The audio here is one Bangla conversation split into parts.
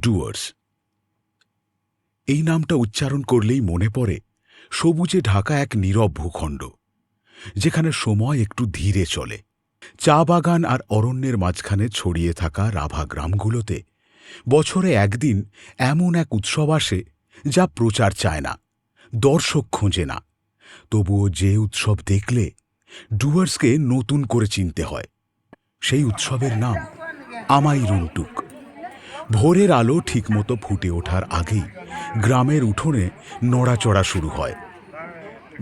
ডুয়ার্স। এই নামটা উচ্চারণ করলেই মনে পড়ে সবুজে ঢাকা এক নীরব ভূখণ্ড, যেখানে সময় একটু ধীরে চলে। চা বাগান আর অরণ্যের মাঝখানে ছড়িয়ে থাকা রাভা গ্রামগুলোতে বছরে একদিন এমন এক উৎসব আসে যা প্রচার চায় না, দর্শক খোঁজে না। তবুও যে উৎসব দেখলে ডুয়ার্সকে নতুন করে চিনতে হয়, সেই উৎসবের নাম আমাই রুন্টুক। ভোরের আলো ঠিকমতো ফুটে ওঠার আগেই গ্রামের উঠোনে নড়াচড়া শুরু হয়।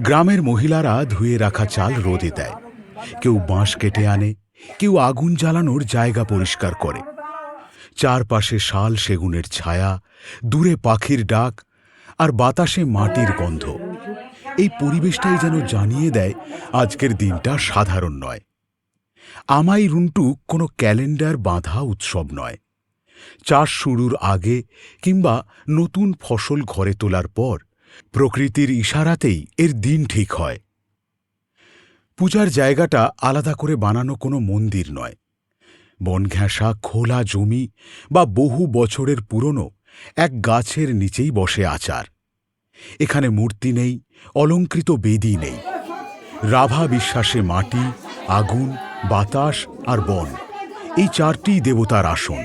গ্রামের মহিলারা ধুয়ে রাখা চাল রোদে দেয়, কেউ বাঁশ কেটে আনে, কেউ আগুন জ্বালানোর জায়গা পরিষ্কার করে। চারপাশে শাল সেগুনের ছায়া, দূরে পাখির ডাক আর বাতাসে মাটির গন্ধ। এই পরিবেশটাই যেন জানিয়ে দেয় আজকের দিনটা সাধারণ নয়। আমাই রুন্টুক কোনো ক্যালেন্ডার বাঁধা উৎসব নয়। চাষ শুরুর আগে কিংবা নতুন ফসল ঘরে তোলার পর প্রকৃতির ইশারাতেই এর দিন ঠিক হয়। পূজার জায়গাটা আলাদা করে বানানো কোনো মন্দির নয়। বনঘেঁষা খোলা জমি বা বহু বছরের পুরনো এক গাছের নিচেই বসে আচার। এখানে মূর্তি নেই, অলঙ্কৃত বেদি নেই। রাভা বিশ্বাসে মাটি, আগুন, বাতাস আর বন, এই চারটি দেবতার আসন।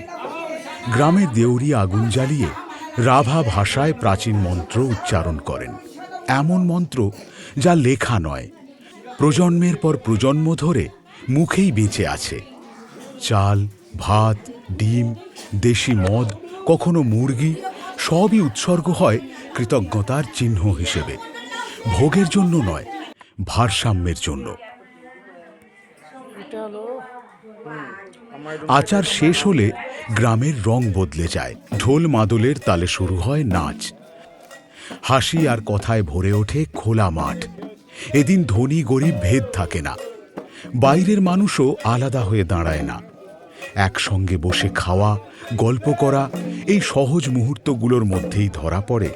গ্রামের দেউরি আগুন জ্বালিয়ে রাভা ভাষায় প্রাচীন মন্ত্র উচ্চারণ করেন, এমন মন্ত্র যা লেখা নয়, প্রজন্মের পর প্রজন্ম ধরে মুখেই বেঁচে আছে। চাল, ভাত, ডিম, দেশি মদ, কখনো মুরগি, সবই উৎসর্গ হয় কৃতজ্ঞতার চিহ্ন হিসেবে। ভোগের জন্য নয়, ভারসাম্যের জন্য। আচার শেষ হলে গ্রামের রং বদলে যায়। ঢোল মাদলের তালে শুরু হয় নাচ। হাসি আর কথায় ভরে ওঠে খোলা মাঠ। এদিন ধনী গরিব ভেদ থাকে না। বাইরের মানুষও আলাদা হয়ে দাঁড়ায় না। একসঙ্গে বসে খাওয়া, গল্প করা, এই সহজ মুহূর্তগুলোর মধ্যেই ধরা পড়ে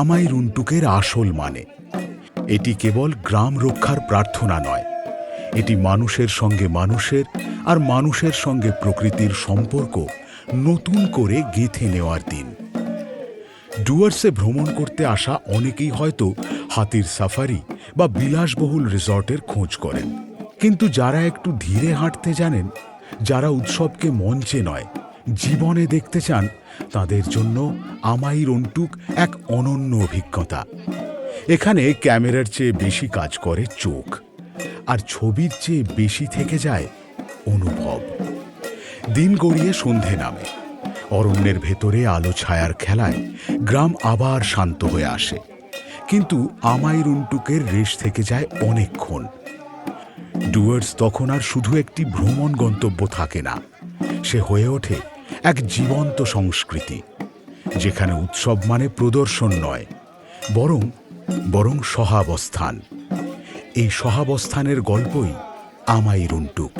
আমাই রুন্টুকের আসল মানে। এটি কেবল গ্রাম রক্ষার প্রার্থনা নয়, এটি মানুষের সঙ্গে মানুষের আর মানুষের সঙ্গে প্রকৃতির সম্পর্ক নতুন করে গেঁথে নেওয়ার দিন। ডুয়ার্সে ভ্রমণ করতে আসা অনেকেই হয়তো হাতির সাফারি বা বিলাসবহুল রিসর্টের খোঁজ করেন, কিন্তু যারা একটু ধীরে হাঁটতে জানেন, যারা উৎসবকে মঞ্চে নয় জীবনে দেখতে চান, তাদের জন্য আমাই রুন্টুক এক অনন্য অভিজ্ঞতা। এখানে ক্যামেরার চেয়ে বেশি কাজ করে চোখ, আর ছবির চেয়ে বেশি থেকে যায় অনুভব। দিন গড়িয়ে সন্ধে নামে। অরণ্যের ভেতরে আলো ছায়ার খেলায় গ্রাম আবার শান্ত হয়ে আসে, কিন্তু আমাই রুন্টুকের রেশ থেকে যায় অনেকক্ষণ। ডুয়ার্স তখন আর শুধু একটি ভ্রমণ গন্তব্য থাকে না, সে হয়ে ওঠে এক জীবন্ত সংস্কৃতি, যেখানে উৎসব মানে প্রদর্শন নয়, বরং সহাবস্থান। এই সহাবস্থানের গল্পই আমাই রুন্টুক।